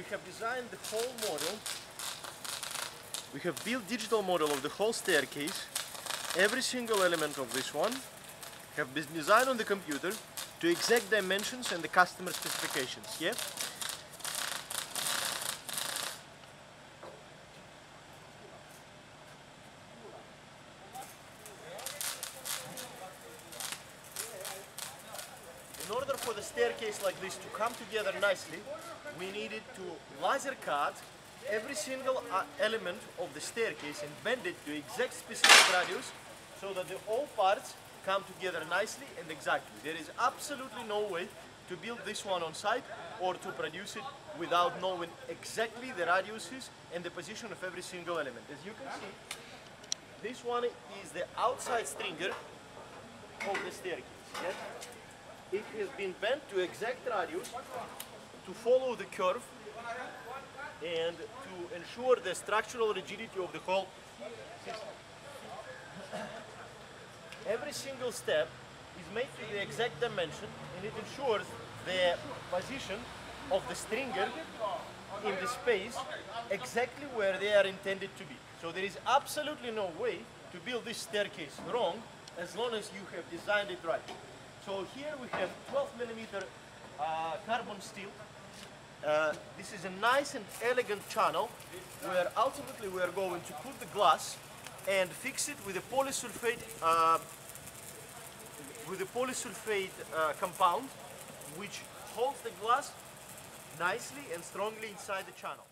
have designed the whole model. We have built digital model of the whole staircase. Every single element of this one have been designed on the computer to exact dimensions and the customer specifications. Yeah. In order for the staircase like this to come together nicely, we needed to laser cut every single element of the staircase and bend it to exact specific radius so that all parts come together nicely and exactly. There is absolutely no way to build this one on site or to produce it without knowing exactly the radiuses and the position of every single element. As you can see, this one is the outside stringer of the staircase. Yes? It has been bent to exact radius to follow the curve and to ensure the structural rigidity of the whole system. Every single step is made to the exact dimension and it ensures the position of the stringer in the space exactly where they are intended to be. So there is absolutely no way to build this staircase wrong as long as you have designed it right. So here we have 12mm carbon steel. This is a nice and elegant channel where ultimately we are going to put the glass and fix it with a polysulfate compound which holds the glass nicely and strongly inside the channel.